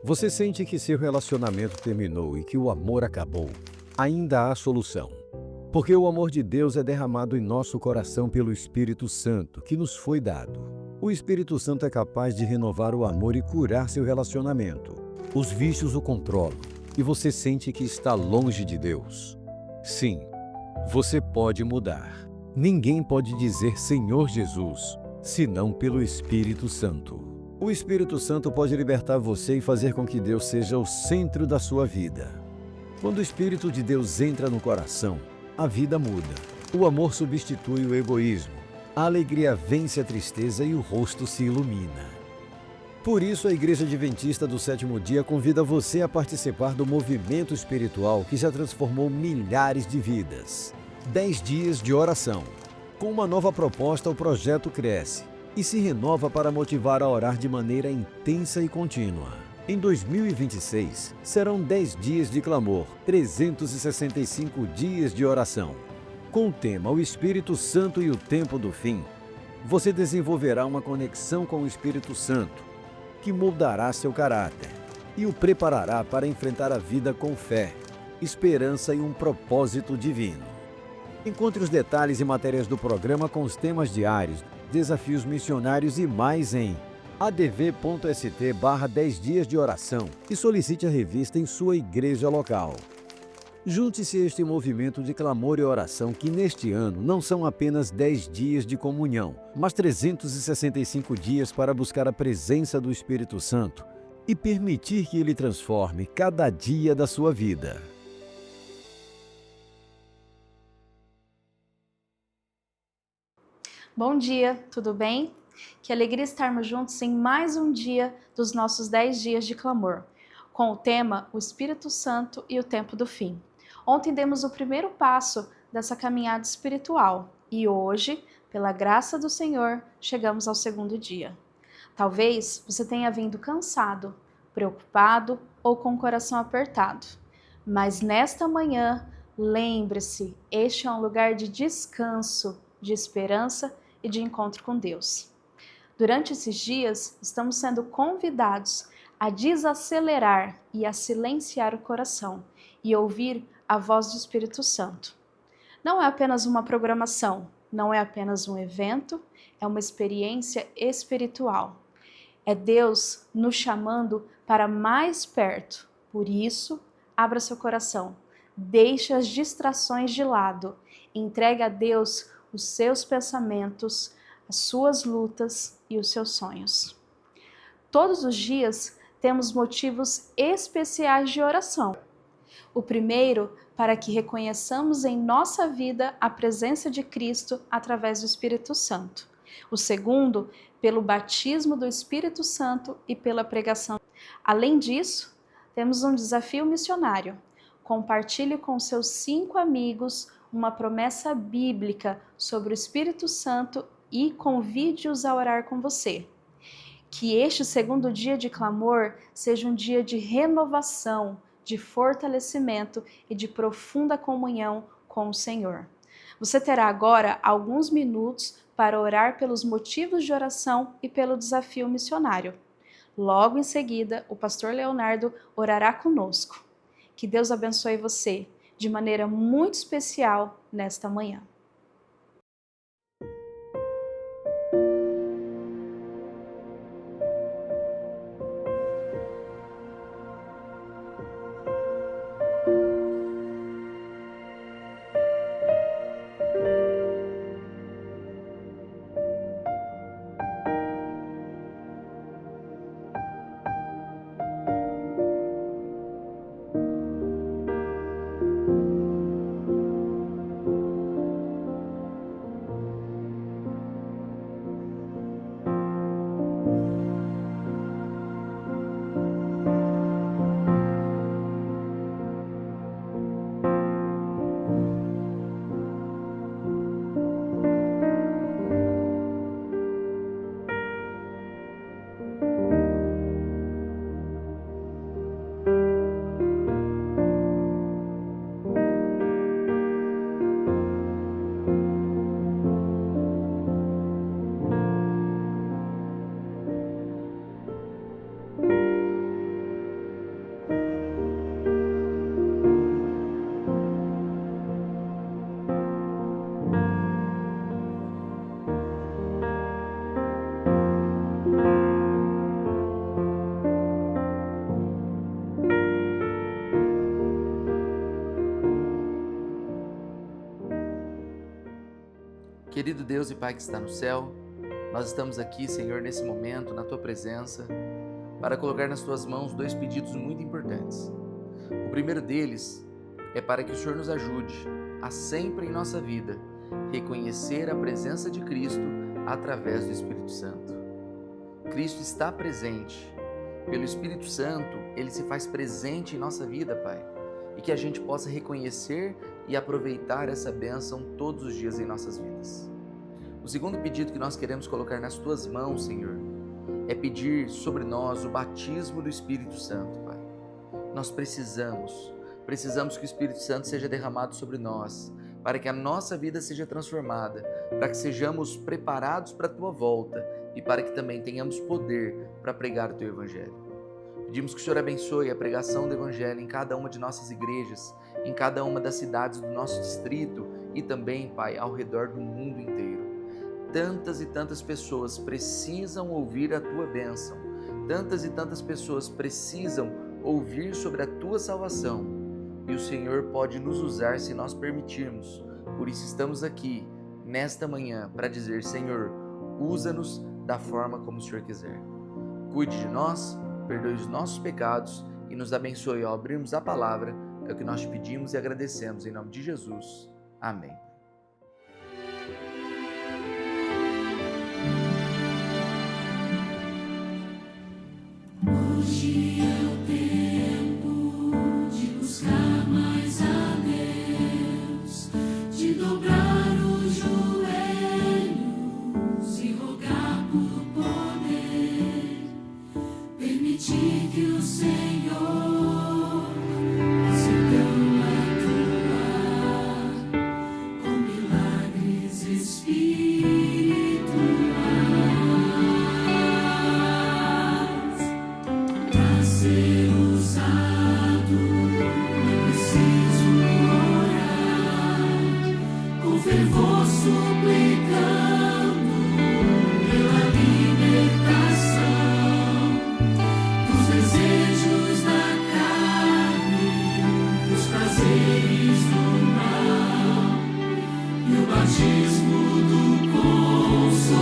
Você sente que seu relacionamento terminou e que o amor acabou? Ainda há solução. Porque o amor de Deus é derramado em nosso coração pelo Espírito Santo, que nos foi dado. O Espírito Santo é capaz de renovar o amor e curar seu relacionamento. Os vícios o controlam e você sente que está longe de Deus. Sim, você pode mudar. Ninguém pode dizer Senhor Jesus, senão pelo Espírito Santo. O Espírito Santo pode libertar você e fazer com que Deus seja o centro da sua vida. Quando o Espírito de Deus entra no coração, a vida muda. O amor substitui o egoísmo. A alegria vence a tristeza e o rosto se ilumina. Por isso, a Igreja Adventista do Sétimo Dia convida você a participar do movimento espiritual que já transformou milhares de vidas. 10 dias de oração. Com uma nova proposta, o projeto cresce e se renova para motivar a orar de maneira intensa e contínua. Em 2026, serão 10 dias de clamor, 365 dias de oração. Com o tema O Espírito Santo e o Tempo do Fim, você desenvolverá uma conexão com o Espírito Santo, que moldará seu caráter e o preparará para enfrentar a vida com fé, esperança e um propósito divino. Encontre os detalhes e matérias do programa com os temas diários, desafios missionários e mais em adv.st/10 dias de oração e solicite a revista em sua igreja local. Junte-se a este movimento de clamor e oração que neste ano não são apenas 10 dias de comunhão, mas 365 dias para buscar a presença do Espírito Santo e permitir que ele transforme cada dia da sua vida. Bom dia, tudo bem? Que alegria estarmos juntos em mais um dia dos nossos 10 dias de clamor, com o tema O Espírito Santo e o Tempo do Fim. Ontem demos o primeiro passo dessa caminhada espiritual e hoje, pela graça do Senhor, chegamos ao segundo dia. Talvez você tenha vindo cansado, preocupado ou com o coração apertado, mas nesta manhã, lembre-se, este é um lugar de descanso, de esperança e de encontro com Deus. Durante esses dias, estamos sendo convidados a desacelerar e a silenciar o coração e ouvir a voz do Espírito Santo. Não é apenas uma programação, não é apenas um evento, é uma experiência espiritual. É Deus nos chamando para mais perto. Por isso, abra seu coração, deixe as distrações de lado, entregue a Deus os seus pensamentos, as suas lutas e os seus sonhos. Todos os dias temos motivos especiais de oração. O primeiro, para que reconheçamos em nossa vida a presença de Cristo através do Espírito Santo. O segundo, pelo batismo do Espírito Santo e pela pregação. Além disso, temos um desafio missionário. Compartilhe com seus 5 amigos uma promessa bíblica sobre o Espírito Santo e convide-os a orar com você. Que este segundo dia de clamor seja um dia de renovação, de fortalecimento e de profunda comunhão com o Senhor. Você terá agora alguns minutos para orar pelos motivos de oração e pelo desafio missionário. Logo em seguida, o pastor Leonardo orará conosco. Que Deus abençoe você de maneira muito especial nesta manhã. Querido Deus e Pai que está no céu, nós estamos aqui, Senhor, nesse momento, na Tua presença, para colocar nas Tuas mãos 2 pedidos muito importantes. O primeiro deles é para que o Senhor nos ajude a sempre em nossa vida reconhecer a presença de Cristo através do Espírito Santo. Cristo está presente. Pelo Espírito Santo, Ele se faz presente em nossa vida, Pai, e que a gente possa reconhecer e aproveitar essa bênção todos os dias em nossas vidas. O segundo pedido que nós queremos colocar nas Tuas mãos, Senhor, é pedir sobre nós o batismo do Espírito Santo, Pai. Nós precisamos que o Espírito Santo seja derramado sobre nós, para que a nossa vida seja transformada, para que sejamos preparados para a Tua volta e para que também tenhamos poder para pregar o Teu Evangelho. Pedimos que o Senhor abençoe a pregação do Evangelho em cada uma de nossas igrejas, em cada uma das cidades do nosso distrito e também, Pai, ao redor do mundo inteiro. Tantas e tantas pessoas precisam ouvir a Tua bênção, tantas e tantas pessoas precisam ouvir sobre a Tua salvação, e o Senhor pode nos usar se nós permitirmos. Por isso estamos aqui, nesta manhã, para dizer: Senhor, usa-nos da forma como o Senhor quiser. Cuide de nós, perdoe os nossos pecados e nos abençoe ao abrirmos a palavra. É o que nós te pedimos e agradecemos em nome de Jesus. Amém. Hoje é o tempo de buscar mais a Deus, de dobrar os joelhos e rogar por poder, permitir que o Senhor se então atuar com milagres espirituais. Para ser usado, é preciso orar com fervor, suplicando pela libertação dos desejos da carne, dos prazeres do mal e o batismo do Consolador.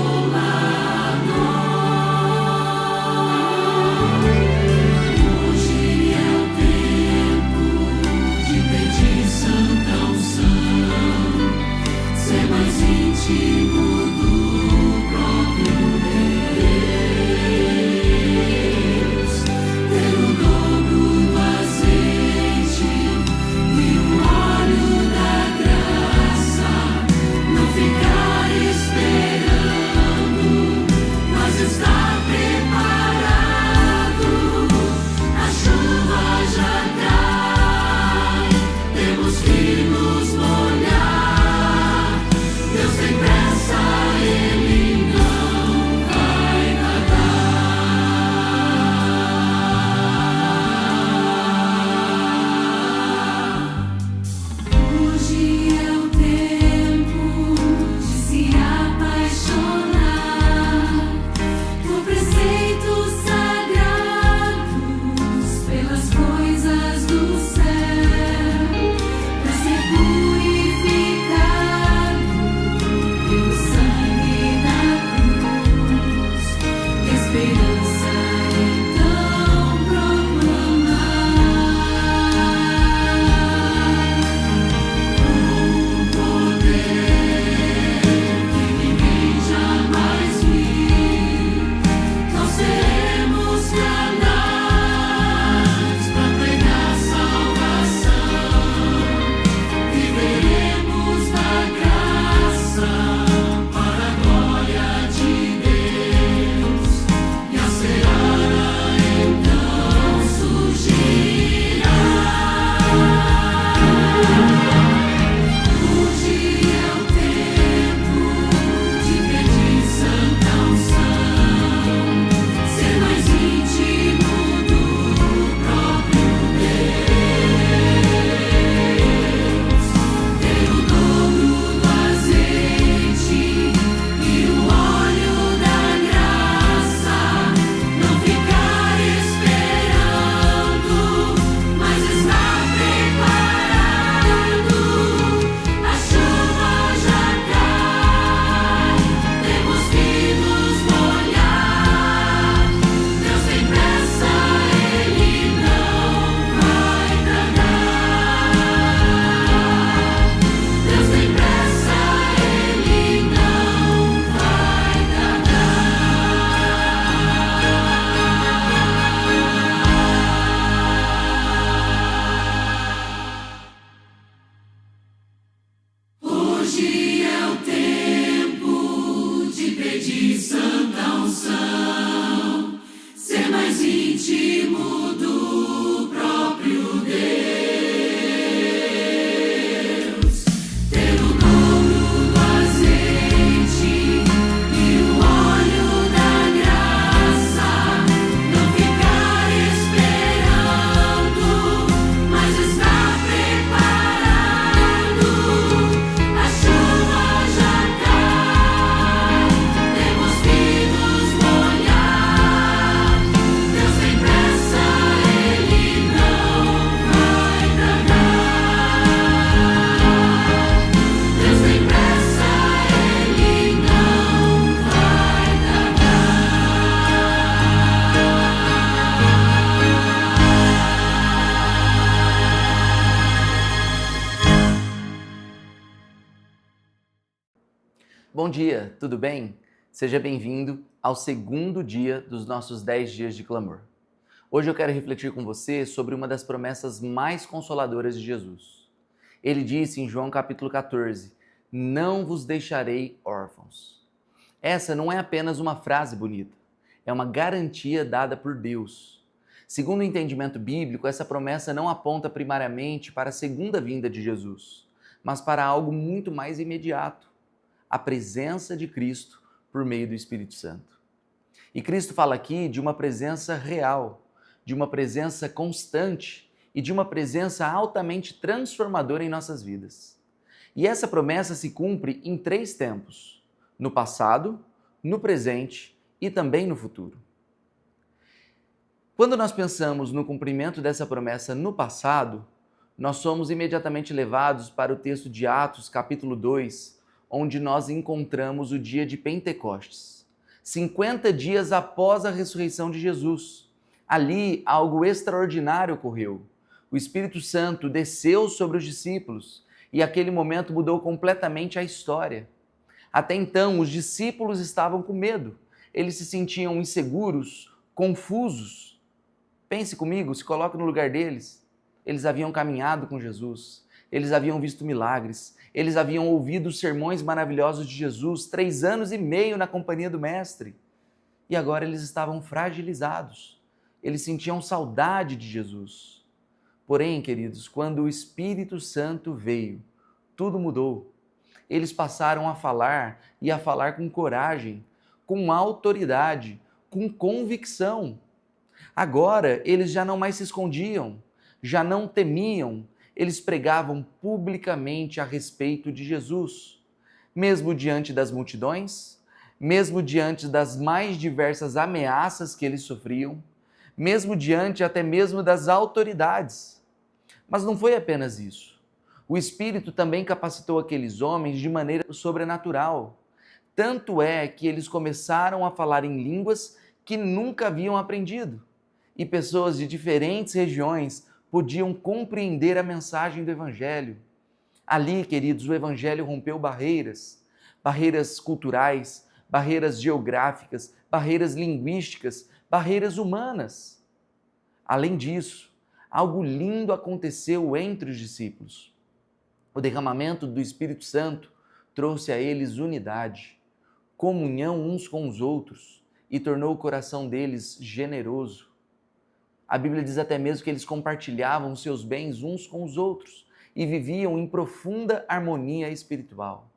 Bom dia, tudo bem? Seja bem-vindo ao segundo dia dos nossos 10 dias de clamor. Hoje eu quero refletir com você sobre uma das promessas mais consoladoras de Jesus. Ele disse em João capítulo 14, não vos deixarei órfãos. Essa não é apenas uma frase bonita, é uma garantia dada por Deus. Segundo o entendimento bíblico, essa promessa não aponta primariamente para a segunda vinda de Jesus, mas para algo muito mais imediato, a presença de Cristo por meio do Espírito Santo. E Cristo fala aqui de uma presença real, de uma presença constante e de uma presença altamente transformadora em nossas vidas. E essa promessa se cumpre em 3 tempos: no passado, no presente e também no futuro. Quando nós pensamos no cumprimento dessa promessa no passado, nós somos imediatamente levados para o texto de Atos, capítulo 2, onde nós encontramos o dia de Pentecostes, 50 dias após a ressurreição de Jesus. Ali, algo extraordinário ocorreu. O Espírito Santo desceu sobre os discípulos e aquele momento mudou completamente a história. Até então, os discípulos estavam com medo. Eles se sentiam inseguros, confusos. Pense comigo, se coloque no lugar deles. Eles haviam caminhado com Jesus, eles haviam visto milagres, eles haviam ouvido os sermões maravilhosos de Jesus, 3 anos e meio na companhia do Mestre. E agora eles estavam fragilizados. Eles sentiam saudade de Jesus. Porém, queridos, quando o Espírito Santo veio, tudo mudou. Eles passaram a falar e a falar com coragem, com autoridade, com convicção. Agora, eles já não mais se escondiam, já não temiam, eles pregavam publicamente a respeito de Jesus, mesmo diante das multidões, mesmo diante das mais diversas ameaças que eles sofriam, mesmo diante até mesmo das autoridades. Mas não foi apenas isso. O Espírito também capacitou aqueles homens de maneira sobrenatural. Tanto é que eles começaram a falar em línguas que nunca haviam aprendido. E pessoas de diferentes regiões podiam compreender a mensagem do Evangelho. Ali, queridos, o Evangelho rompeu barreiras culturais, barreiras geográficas, barreiras linguísticas, barreiras humanas. Além disso, algo lindo aconteceu entre os discípulos. O derramamento do Espírito Santo trouxe a eles unidade, comunhão uns com os outros e tornou o coração deles generoso. A Bíblia diz até mesmo que eles compartilhavam seus bens uns com os outros e viviam em profunda harmonia espiritual.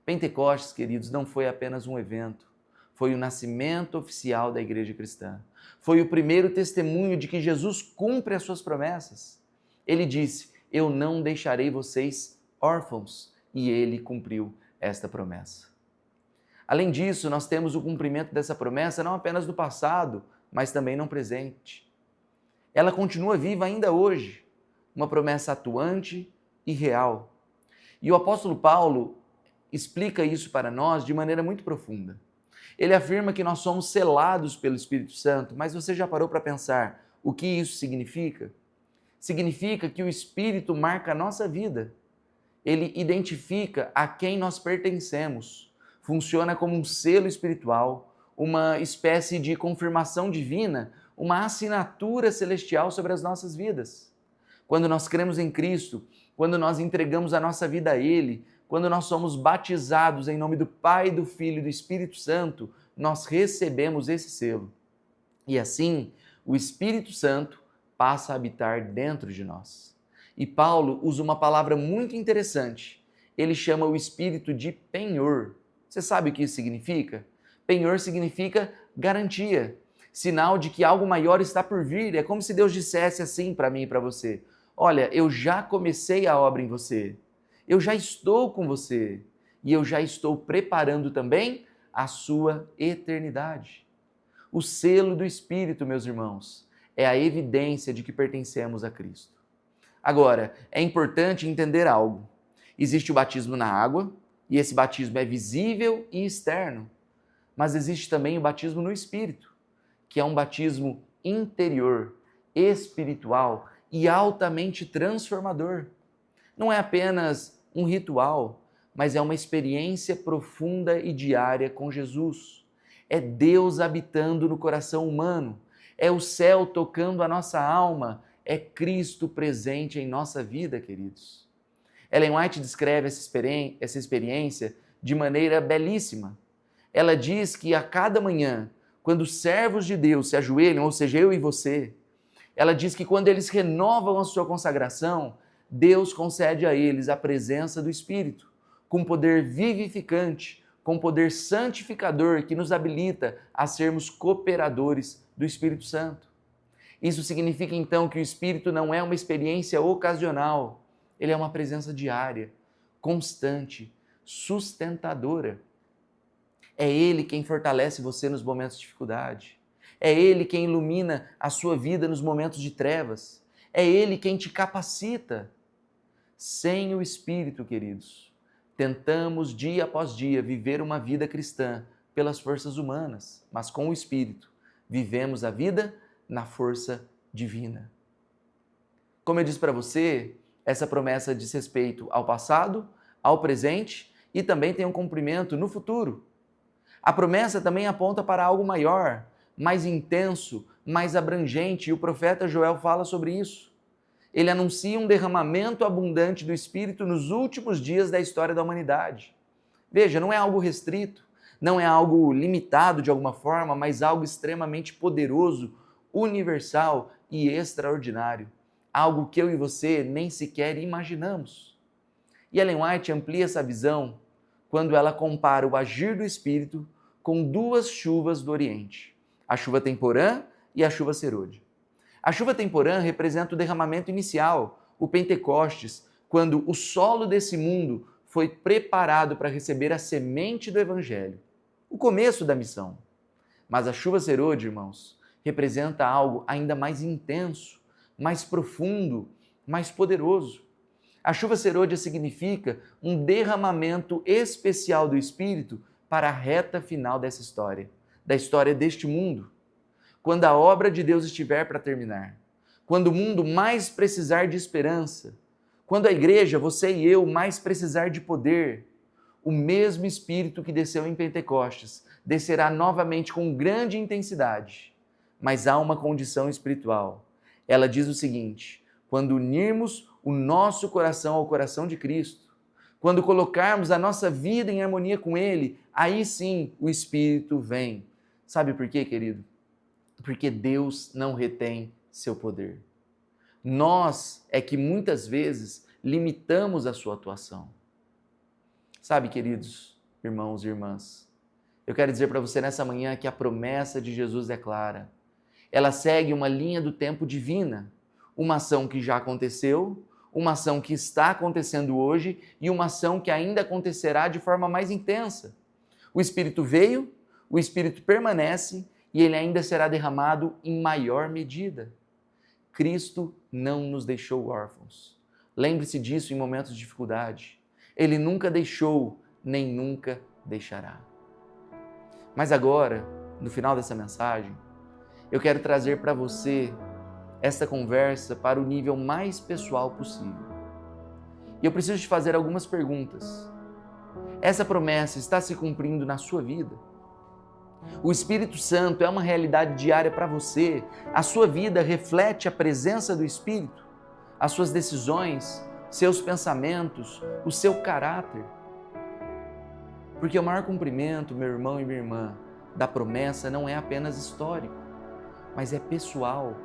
Pentecostes, queridos, não foi apenas um evento, foi o nascimento oficial da igreja cristã. Foi o primeiro testemunho de que Jesus cumpre as suas promessas. Ele disse, eu não deixarei vocês órfãos, e ele cumpriu esta promessa. Além disso, nós temos o cumprimento dessa promessa não apenas no passado, mas também no presente. Ela continua viva ainda hoje, uma promessa atuante e real. E o apóstolo Paulo explica isso para nós de maneira muito profunda. Ele afirma que nós somos selados pelo Espírito Santo, mas você já parou para pensar o que isso significa? Significa que o Espírito marca a nossa vida. Ele identifica a quem nós pertencemos. Funciona como um selo espiritual, uma espécie de confirmação divina, uma assinatura celestial sobre as nossas vidas. Quando nós cremos em Cristo, quando nós entregamos a nossa vida a Ele, quando nós somos batizados em nome do Pai, do Filho e do Espírito Santo, nós recebemos esse selo. E assim, o Espírito Santo passa a habitar dentro de nós. E Paulo usa uma palavra muito interessante. Ele chama o Espírito de penhor. Você sabe o que isso significa? Penhor significa garantia, sinal de que algo maior está por vir. É como se Deus dissesse assim para mim e para você: olha, eu já comecei a obra em você, eu já estou com você e eu já estou preparando também a sua eternidade. O selo do Espírito, meus irmãos, é a evidência de que pertencemos a Cristo. Agora, é importante entender algo. Existe o batismo na água, e esse batismo é visível e externo, mas existe também o batismo no Espírito, que é um batismo interior, espiritual e altamente transformador. Não é apenas um ritual, mas é uma experiência profunda e diária com Jesus. É Deus habitando no coração humano, é o céu tocando a nossa alma, é Cristo presente em nossa vida, queridos. Ellen White descreve essa experiência de maneira belíssima. Ela diz que a cada manhã, quando os servos de Deus se ajoelham, ou seja, eu e você, ela diz que quando eles renovam a sua consagração, Deus concede a eles a presença do Espírito, com poder vivificante, com poder santificador que nos habilita a sermos cooperadores do Espírito Santo. Isso significa então que o Espírito não é uma experiência ocasional, ele é uma presença diária, constante, sustentadora. É Ele quem fortalece você nos momentos de dificuldade. É Ele quem ilumina a sua vida nos momentos de trevas. É Ele quem te capacita. Sem o Espírito, queridos, tentamos dia após dia viver uma vida cristã pelas forças humanas, mas com o Espírito vivemos a vida na força divina. Como eu disse para você, essa promessa diz respeito ao passado, ao presente e também tem um cumprimento no futuro. A promessa também aponta para algo maior, mais intenso, mais abrangente, e o profeta Joel fala sobre isso. Ele anuncia um derramamento abundante do Espírito nos últimos dias da história da humanidade. Veja, não é algo restrito, não é algo limitado de alguma forma, mas algo extremamente poderoso, universal e extraordinário. Algo que eu e você nem sequer imaginamos. E Ellen White amplia essa visão quando ela compara o agir do Espírito com duas chuvas do Oriente, a chuva temporã e a chuva serôdia. A chuva temporã representa o derramamento inicial, o Pentecostes, quando o solo desse mundo foi preparado para receber a semente do Evangelho, o começo da missão. Mas a chuva serôdia, irmãos, representa algo ainda mais intenso, mais profundo, mais poderoso. A chuva serôdia significa um derramamento especial do Espírito para a reta final dessa história, da história deste mundo. Quando a obra de Deus estiver para terminar, quando o mundo mais precisar de esperança, quando a igreja, você e eu, mais precisar de poder, o mesmo Espírito que desceu em Pentecostes descerá novamente com grande intensidade. Mas há uma condição espiritual. Ela diz o seguinte: quando unirmos o nosso coração ao coração de Cristo, quando colocarmos a nossa vida em harmonia com Ele, aí sim o Espírito vem. Sabe por quê, querido? Porque Deus não retém seu poder. Nós é que muitas vezes limitamos a sua atuação. Sabe, queridos irmãos e irmãs, eu quero dizer para você nessa manhã que a promessa de Jesus é clara. Ela segue uma linha do tempo divina, uma ação que já aconteceu, uma ação que está acontecendo hoje e uma ação que ainda acontecerá de forma mais intensa. O Espírito veio, o Espírito permanece e ele ainda será derramado em maior medida. Cristo não nos deixou órfãos. Lembre-se disso em momentos de dificuldade. Ele nunca deixou, nem nunca deixará. Mas agora, no final dessa mensagem, eu quero trazer para você essa conversa para o nível mais pessoal possível. E eu preciso te fazer algumas perguntas. Essa promessa está se cumprindo na sua vida? O Espírito Santo é uma realidade diária para você? A sua vida reflete a presença do Espírito? As suas decisões, seus pensamentos, o seu caráter? Porque o maior cumprimento, meu irmão e minha irmã, da promessa não é apenas histórico, mas é pessoal,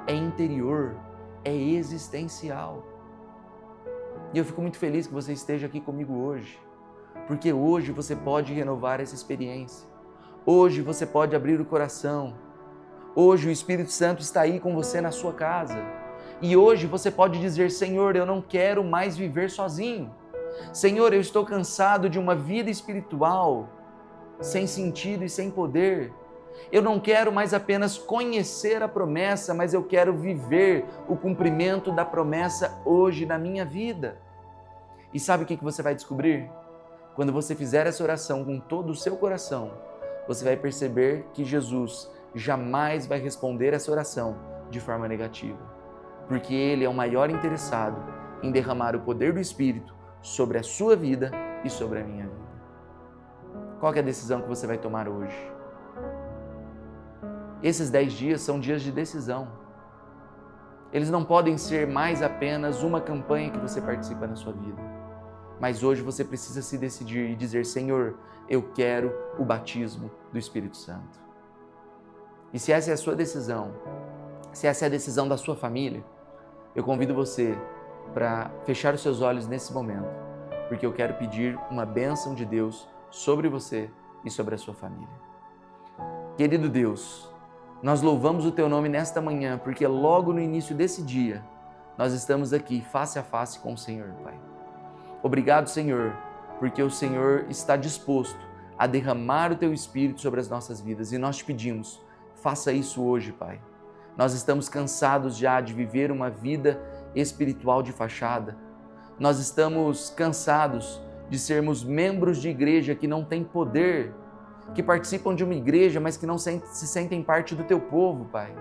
é interior, é existencial. E eu fico muito feliz que você esteja aqui comigo hoje, porque hoje você pode renovar essa experiência. Hoje você pode abrir o coração. Hoje o Espírito Santo está aí com você na sua casa. E hoje você pode dizer: Senhor, eu não quero mais viver sozinho. Senhor, eu estou cansado de uma vida espiritual sem sentido e sem poder. Eu não quero mais apenas conhecer a promessa, mas eu quero viver o cumprimento da promessa hoje na minha vida. E sabe o que você vai descobrir? Quando você fizer essa oração com todo o seu coração, você vai perceber que Jesus jamais vai responder essa oração de forma negativa, porque Ele é o maior interessado em derramar o poder do Espírito sobre a sua vida e sobre a minha vida. Qual que é a decisão que você vai tomar hoje? Esses 10 dias são dias de decisão. Eles não podem ser mais apenas uma campanha que você participa na sua vida. Mas hoje você precisa se decidir e dizer: Senhor, eu quero o batismo do Espírito Santo. E se essa é a sua decisão, se essa é a decisão da sua família, eu convido você para fechar os seus olhos nesse momento, porque eu quero pedir uma bênção de Deus sobre você e sobre a sua família. Querido Deus, nós louvamos o Teu nome nesta manhã, porque logo no início desse dia, nós estamos aqui face a face com o Senhor, Pai. Obrigado, Senhor, porque o Senhor está disposto a derramar o Teu Espírito sobre as nossas vidas e nós te pedimos, faça isso hoje, Pai. Nós estamos cansados já de viver uma vida espiritual de fachada. Nós estamos cansados de sermos membros de igreja que não têm poder, que participam de uma igreja, mas que não se sentem parte do Teu povo, Pai.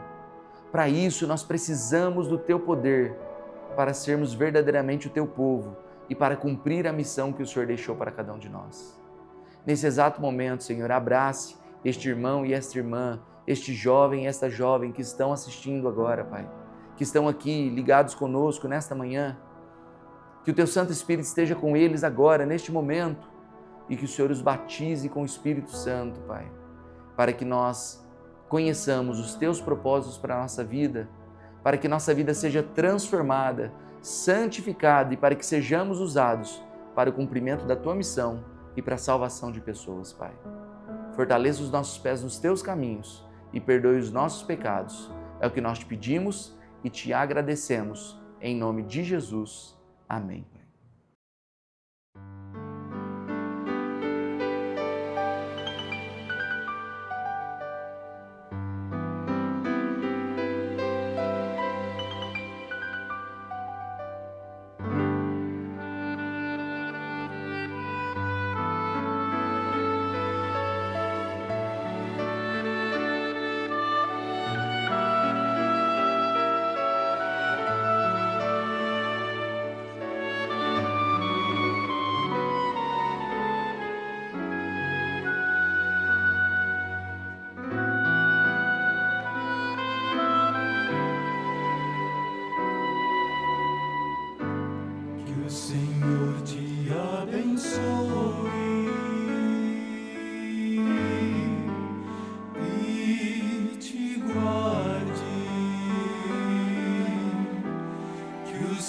Para isso, nós precisamos do Teu poder para sermos verdadeiramente o Teu povo e para cumprir a missão que o Senhor deixou para cada um de nós. Nesse exato momento, Senhor, abrace este irmão e esta irmã, este jovem e esta jovem que estão assistindo agora, Pai, que estão aqui ligados conosco nesta manhã. Que o Teu Santo Espírito esteja com eles agora, neste momento, e que o Senhor os batize com o Espírito Santo, Pai, para que nós conheçamos os Teus propósitos para a nossa vida, para que nossa vida seja transformada, santificada e para que sejamos usados para o cumprimento da Tua missão e para a salvação de pessoas, Pai. Fortaleça os nossos pés nos Teus caminhos e perdoe os nossos pecados. É o que nós te pedimos e te agradecemos. Em nome de Jesus. Amém.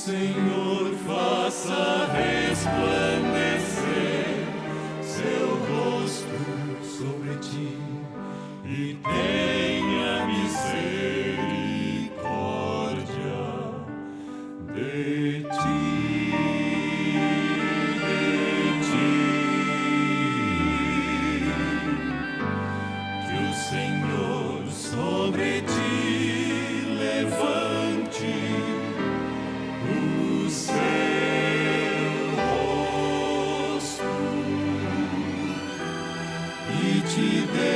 Senhor faça resplandecer seu rosto sobre ti e tenha misericórdia de ti. Que o Senhor sobre ti levante o seu rosto e te dê